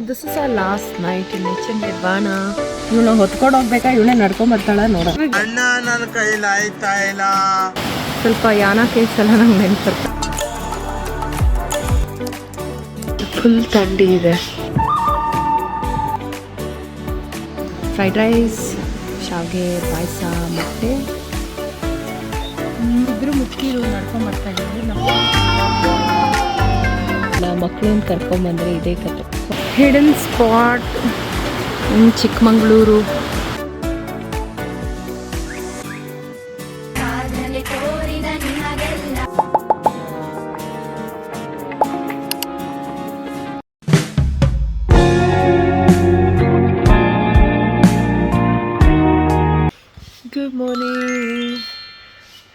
This is our last night in H M Nirvana. ಇವಳು ಹೊತ್ಕೊಂಡು ಹೋಗ್ಬೇಕಾ, ಇವಳೇ ನಡ್ಕೊಂಡ್ ಬರ್ತಾಳ ನೋಡ. ಅಣ್ಣ ನನ್ನ ಕೈಲಿ ಆಯ್ತಾ ಇಲ್ಲ. ಸ್ವಲ್ಪ ಯಾನ ಕೇಸ್ ಎಲ್ಲ ನಂಗೆ ನೆನ್ಪರ್ತ. ಫುಲ್ ಥಂಡಿ ಇದೆ. ಫ್ರೈಡ್ ರೈಸ್, ಶಾವಿಗೆ ಪಾಯಸ, ಮೊಟ್ಟೆ. ಇಬ್ಬರು ಮುಖ್ಯರು ನಡ್ಕೊಂಡ್ ಬರ್ತಾ ಇದ್ದೀವಿ. ನಮ್ಮ ಮಕ್ಕಳನ್ನ ಕರ್ಕೊಂಬಂದರೆ ಇದೇ ಕತೆ. Hidden spot in Chikmagalur. Good morning.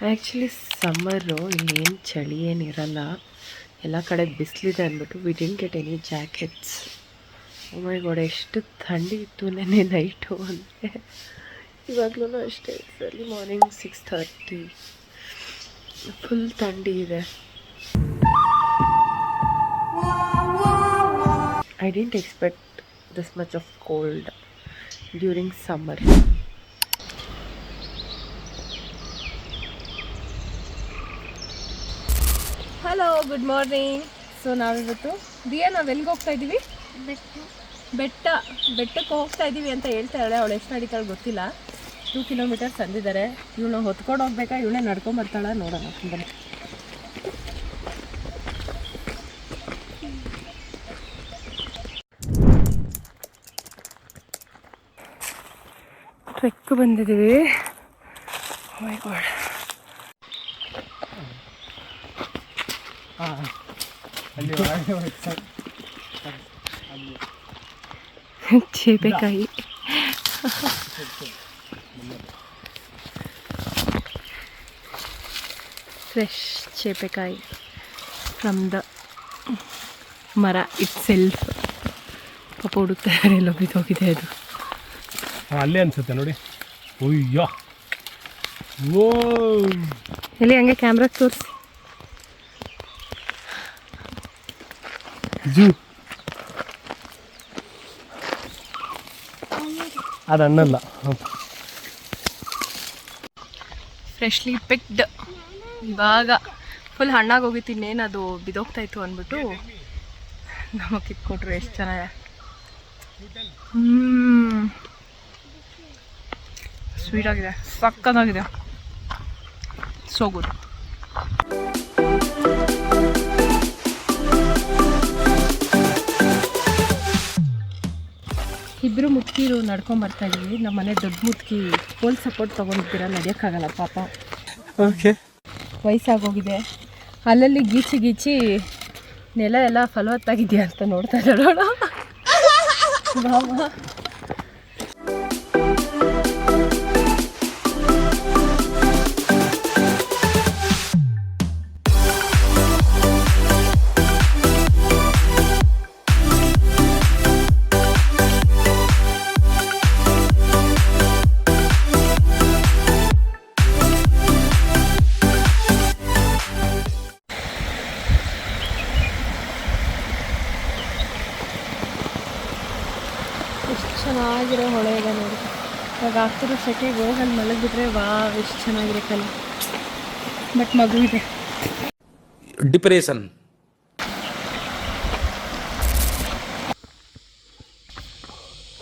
Actually summer ಇಲ್ಲಿ ಏನು ಚಳಿ ಏನಿರಲ್ಲ, ಎಲ್ಲ ಕಡೆ ಬಿಸಿಲಿದೆ ಅಂದ್ಬಿಟ್ಟು we didn't get any jackets. Oh my god, ಎಷ್ಟು ಥಂಡಿ ಇತ್ತು ನೆನ್ನೆ ನೈಟು ಅಂದರೆ. ಇವಾಗಲೂ ಅಷ್ಟೇ, ಇಟ್ಸ್ ಮಾರ್ನಿಂಗ್ 6:30. ಫುಲ್ ಥಂಡಿ ಇದೆ. I didn't expect this much of cold during summer. Hello, good morning. So ನಾವಿವತ್ತು ದಿಯಾ, ನಾವು ಎಲ್ಲಿಗೆ ಹೋಗ್ತಾ ಇದ್ದೀವಿ? ಬೆಟ್ಟಕ್ಕೆ ಹೋಗ್ತಾ ಇದ್ದೀವಿ ಅಂತ ಹೇಳ್ತಾಳೆ. ಅವಳು ಎಷ್ಟು ನಡೀತಾಳೆ ಗೊತ್ತಿಲ್ಲ. 2 ಕಿಲೋಮೀಟರ್ಸ್ ಅಂದಿದ್ದಾರೆ. ಇವಳು ಹೊತ್ಕೊಂಡು ಹೋಗ್ಬೇಕಾ, ಇವಳೇ ನಡ್ಕೊಂಡ್ ಬರ್ತಾಳ ನೋಡೋಣ. ಬನ್ನಿ. ಟ್ರೆಕ್ ಬಂದಿದ್ದೀವಿ. ಮೈ ಗಾಡ್, ಚೇಪೆಕಾಯಿ. ಫ್ರೆಶ್ ಚೇಪೆಕಾಯಿ ಫ್ರಮ್ ದ ಮರ ಇಟ್ ಸೆಲ್ಫ್. ಪಾಪ ಹುಡುಕ್ತಾರೆ, ಎಲ್ಲೋ ಬಿದ್ದೋಗಿದೆ ಅದು. ಅಲ್ಲೇ ಅನ್ಸುತ್ತೆ ನೋಡಿ. ಅಯ್ಯೋ, ಓ ಎಲ್ಲಿ ಹಂಗೆ ಕ್ಯಾಮ್ರಾಗೆ ತೋರಿಸಿ. ಜೂ ಅದು ಹಣ್ಣಲ್ಲ, ಫ್ರೆಶ್ಲಿ ಪಿಕ್ಡ್. ಇವಾಗ ಫುಲ್ ಹಣ್ಣಾಗಿ ಹೋಗಿತ್ತು, ಇನ್ನೇನು ಅದು ಬಿದೋಗ್ತಾಯಿತ್ತು ಅಂದ್ಬಿಟ್ಟು ನಮಗೆ ಕಿತ್ಕೊಟ್ರು. ಎಷ್ಟು ಚೆನ್ನಾಗಿದೆ. ಸ್ವೀಟಾಗಿದೆ, ಸಕ್ಕತ್ತಾಗಿದೆ. So good. ಇಬ್ಬರು ಮುದುಕಿರು ನಡ್ಕೊಂಡ್ ಬರ್ತಾ ಇದೀವಿ. ನಮ್ಮ ಮನೆ ದೊಡ್ಡ ಮುದುಕಿ ಫುಲ್ ಸಪೋರ್ಟ್ ತೊಗೊಂಡಿದ್ದೀರ, ನಡೆಯೋಕ್ಕಾಗಲ್ಲ ಪಾಪ. ಓಕೆ, ವಯಸ್ಸಾಗೋಗಿದೆ. ಅಲ್ಲಲ್ಲಿ ಗೀಚಿ ನೆಲ ಎಲ್ಲ ಫಲವತ್ತಾಗಿದೆಯಾ ಅಂತ ನೋಡ್ತಾ ಇದ್ದಾಳ. ಬಾಬಾ, ಚೆನ್ನಾಗಿರೋ ಹೊಳೆ ಇದೆ ನೋಡಿ. ಇವಾಗ ಆಗ್ತಿರೋ ಸೆಕೆಗೆ ಹೋಗಲ್ಲಿ ಮಲಗಿಬಿಟ್ರೆ ವಾ, ಎಷ್ಟು ಚೆನ್ನಾಗಿರುತ್ತಲ್ಲ. ಬಟ್ ಮಗು ಇದೆ. ಡಿಪ್ರೆಷನ್.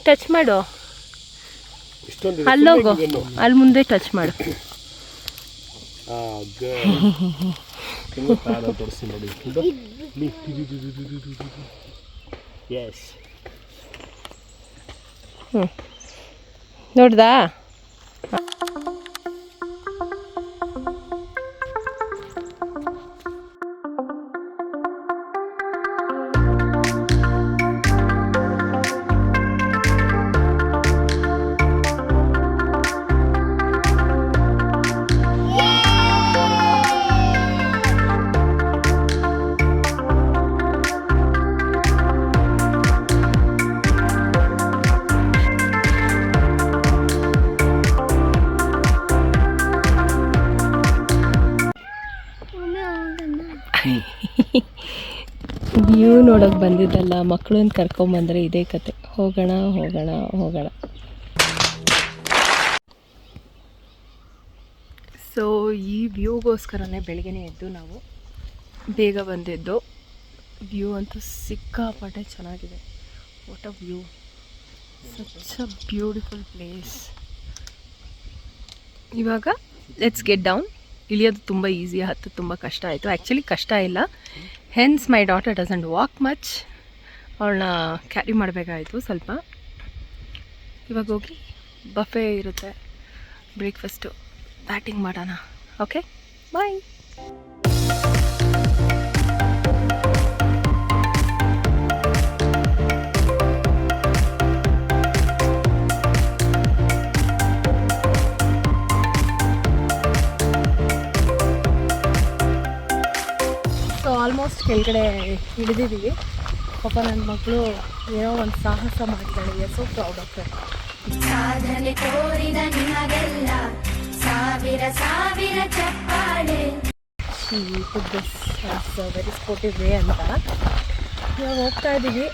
ಟಚ್ ಮಾಡು, ಅಲ್ಲೋಗು, ಅಲ್ಲಿ ಮುಂದೆ ಟಚ್ ಮಾಡು. ನೋಡ್ದಾ? ವ್ಯೂ ನೋಡೋಕೆ ಬಂದಿದ್ದಲ್ಲ, ಮಕ್ಕಳನ್ನ ಕರ್ಕೊಂಬಂದರೆ ಇದೇ ಕತೆ. ಹೋಗೋಣ ಹೋಗೋಣ ಹೋಗೋಣ. ಸೊ ಈ ವ್ಯೂಗೋಸ್ಕರನೇ ಬೆಳಗ್ಗೆನೇ ಎದ್ದು ನಾವು ಬೇಗ ಬಂದಿದ್ದು. ವ್ಯೂ ಅಂತೂ ಸಿಕ್ಕಾಪಟ್ಟೆ ಚೆನ್ನಾಗಿದೆ. What a view, such a beautiful place. ಇವಾಗ ಲೆಟ್ಸ್ ಗೆಟ್ ಡೌನ್. ಇಳಿಯೋದು ತುಂಬ ಈಸಿ, ಹತ್ತು ತುಂಬ ಕಷ್ಟ ಆಯಿತು. ಆ್ಯಕ್ಚುಲಿ ಕಷ್ಟ ಇಲ್ಲ, hence my daughter doesn't walk much. ಅವಳನ್ನ ಕ್ಯಾರಿ ಮಾಡಬೇಕಾಯಿತು ಸ್ವಲ್ಪ. ಇವಾಗ ಹೋಗಿ ಬಫೆ ಇರುತ್ತೆ, ಬ್ರೇಕ್ಫಾಸ್ಟು ಬ್ಯಾಟಿಂಗ್ ಮಾಡೋಣ. ಓಕೆ, ಬಾಯ್. ಆಲ್ಮೋಸ್ಟ್ ಕೆಳಗಡೆ ಹಿಡಿದಿದ್ದೀವಿ. ಪಾಪ ನನ್ನ ಮಗಳು ಏನೋ ಒಂದು ಸಾಹಸ ಮಾಡಿದ್ದಾಳೆ. We are so proud of her. ಸಾಧನೆ ತೋರಿದ ನಿಮಗೆಲ್ಲ ಸಾವಿರ ಸಾವಿರ ಚಪ್ಪಾಳೆ. ವೆರಿ ಸ್ಪೋರ್ಟಿವ್ ವೇ ಅಂತ ಇವಾಗ ಹೋಗ್ತಾ ಇದ್ದೀವಿ.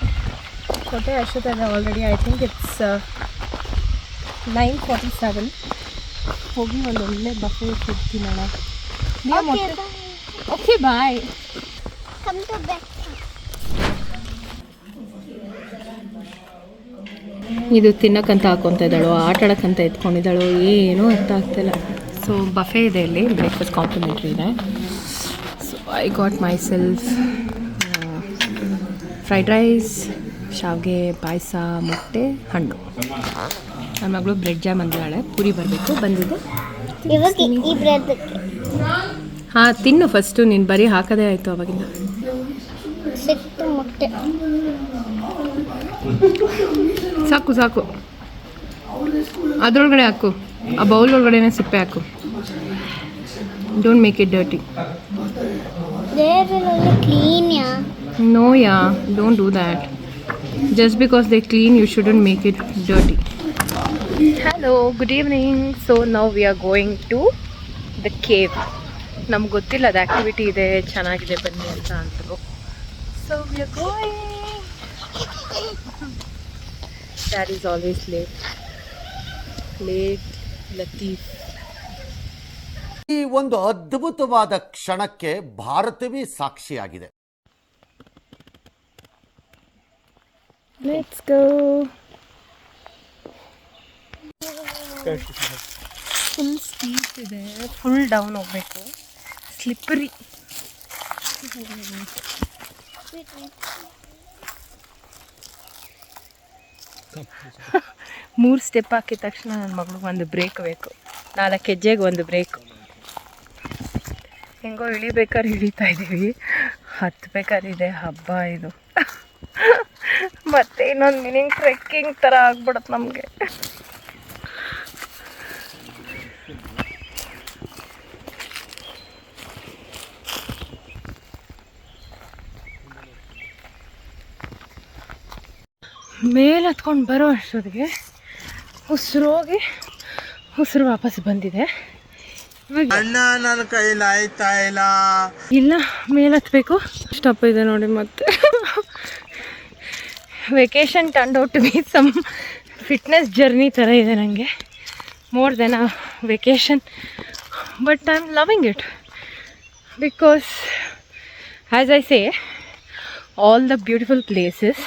ಕೊಟ್ಟೆ ಅಷ್ಟೊತ್ತಿಗೆ ಆಲ್ರೆಡಿ ಐ ಥಿಂಕ್ ಇಟ್ಸ್ 9:47. ಹೋಗಿ ಒಂದು ಒಳ್ಳೆ ಬಫೆ ಫುಡ್ ತಿನ್ನೋಣ. Okay bye. ಇದು ತಿನ್ನಕ್ಕಂತ ಹಾಕೊತಾ ಇದ್ದಾಳೋ, ಆಟ ಆಡೋಕ್ಕಂತ ಎತ್ಕೊಂಡಿದ್ದಾಳೋ ಏನೂ ಅರ್ಥ ಆಗ್ತಿಲ್ಲ. ಸೊ ಬಫೆ ಇದೆ ಇಲ್ಲಿ, ಬ್ರೇಕ್ಫಾಸ್ಟ್ ಕಾಂಪ್ಲಿಮೆಂಟ್ರಿ ಇದೆ. So I got myself fried rice, ಶಾವಿಗೆ ಪಾಯಸ, ಮೊಟ್ಟೆ, ಹಣ್ಣು. ನನ್ನ ಮಗಳು ಬ್ರೆಡ್ ಜಾಮ್ ಅಂದಿದ್ದಾಳೆ. ಪೂರಿ ಬರಬೇಕು, ಬಂದಿದೆ. ಹಾಂ ತಿನ್ನು ಫಸ್ಟು, ನೀನು ಬರೀ ಹಾಕೋದೇ ಆಯಿತು ಅವಾಗಿಂದ. ಮೊಟ್ಟೆ ಸಾಕು ಸಾಕು, ಅದರೊಳಗಡೆ ಹಾಕು, ಆ ಬೌಲ್ ಒಳಗಡೆನೇ ಸಿಪ್ಪೆ ಹಾಕು. Don't make it dirty. No yeah, don't do that. Just because they clean you shouldn't make it dirty. Hello, good evening. So now we are going to the cave. ನಮ್ಗೆ ಗೊತ್ತಿಲ್ಲ ಅದು ಆ್ಯಕ್ಟಿವಿಟಿ ಇದೆ, ಚೆನ್ನಾಗಿದೆ ಬನ್ನಿ ಅಂತ ಅಂದರು. So we are going. That is always late Latif. ಈ ಒಂದು ಅದ್ಭುತವಾದ ಕ್ಷಣಕ್ಕೆ ಭಾರತವೇ ಸಾಕ್ಷಿಯಾಗಿದೆ. Let's go. ಫುಲ್ ಸ್ಟೀಪ್ ಇದೆ, ಫುಲ್ ಡೌನ್ ಹೋಗ್ಬೇಕು, ಸ್ಲಿಪ್ಪರಿ. ಮೂರು ಸ್ಟೆಪ್ ಹಾಕಿದ ತಕ್ಷಣ ನನ್ನ ಮಗಳಿಗೆ ಒಂದು ಬ್ರೇಕ್ ಬೇಕು, 4 ಹೆಜ್ಜೆಗೆ ಒಂದು ಬ್ರೇಕ್. ಹೆಂಗೋ ಇಳಿಬೇಕಾದ್ರೆ ಇಳಿತಾ ಇದ್ದೀವಿ, ಹತ್ಬೇಕಾದ್ರೆ ಇದೆ ಹಬ್ಬ ಇದು. ಮತ್ತೆ ಇನ್ನೊಂದು ಮಿನಿಂಗ್ ಟ್ರೆಕ್ಕಿಂಗ್ ಥರ ಆಗ್ಬಿಡುತ್ತೆ ನಮಗೆ. ಮೇಲೆ ಹತ್ಕೊಂಡು ಬರೋ ಅಷ್ಟೊತ್ತಿಗೆ ಉಸಿರೋಗಿ ಉಸಿರು ವಾಪಸ್ ಬಂದಿದೆ. ನನ್ನ ಕೈಲಿ ಆಯ್ತಾ ಇಲ್ಲ, ಮೇಲೆ ಹತ್ಬೇಕು. ಸ್ಟಾಪ್ ಇದೆ ನೋಡಿ. ಮತ್ತೆ vacation turned out to be some fitness journey ಥರ ಇದೆ ನನಗೆ, more than a vacation. But I am loving it because as I say, all the beautiful places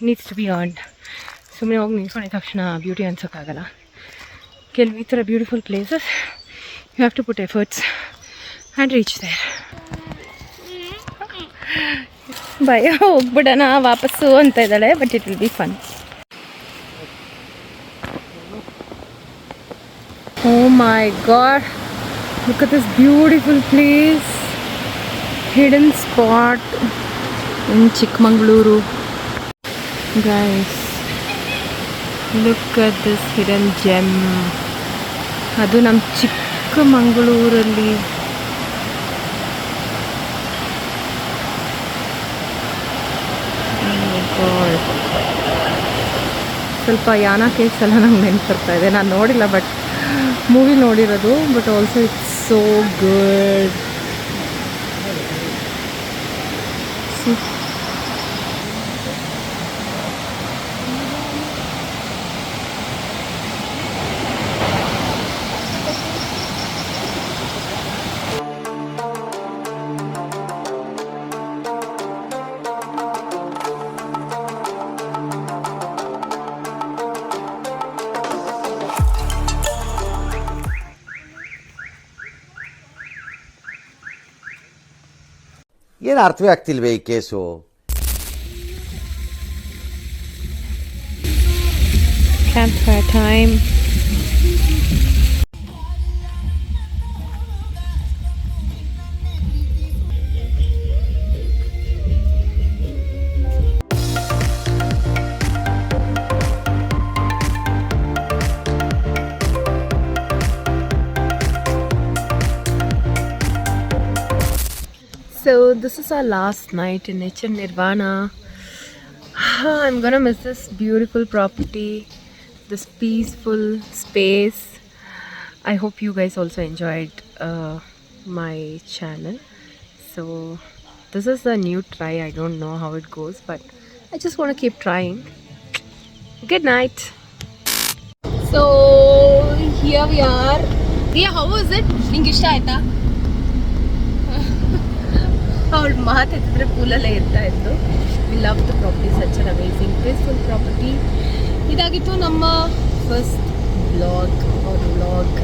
needs to be earned. ಸುಮ್ಮನೆ ಹೋಗಿ ನಿಂತ್ಕೊಂಡಿದ ತಕ್ಷಣ ಬ್ಯೂಟಿ ಅನ್ಸೋಕ್ಕಾಗಲ್ಲ. ಕೆಲವು ಈ ಥರ beautiful places you have to put efforts and reach there. ಭಯ ಹೋಗ್ಬಿಡೋಣ ವಾಪಸ್ಸು ಅಂತ ಇದ್ದಾಳೆ, but it will be fun. Oh my god, look at this beautiful place, hidden spot in Chikkamagaluru. Guys, look at this hidden gem. ಅದು ನಮ್ಮ ಚಿಕ್ಕಮಗಳೂರಲ್ಲಿ. ಸ್ವಲ್ಪ ಯಾನ cakes ಎಲ್ಲ ನಂಗೆ ನೆನಪು ಬರ್ತಾ ಇದೆ. ನಾನು ನೋಡಿಲ್ಲ, ಬಟ್ ಮೂವಿ ನೋಡಿರೋದು. But also it's so good, see. ಏನು ಅರ್ಥವೇ ಆಗ್ತಿಲ್ವೇ ಈ case? Campfire time. So this is our last night in Nature Nirvana. I'm gonna miss this beautiful property, this peaceful space. I hope you guys also enjoyed my channel. So this is a new try. I don't know how it goes, but I just want to keep trying. Good night. So here we are. Diya, how was it? Ninge ishta aita? ಅವಳು ಮಾತಾಡಿದ್ರೆ ಪೂಲಲ್ಲೇ ಇರ್ತಾ ಇತ್ತು. We love the property, such an amazing peaceful property. ಇದಾಗಿತ್ತು ನಮ್ಮ first blog or vlog.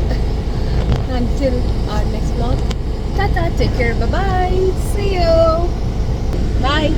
Until our next blog. Tata, take care, bye, see you, bye.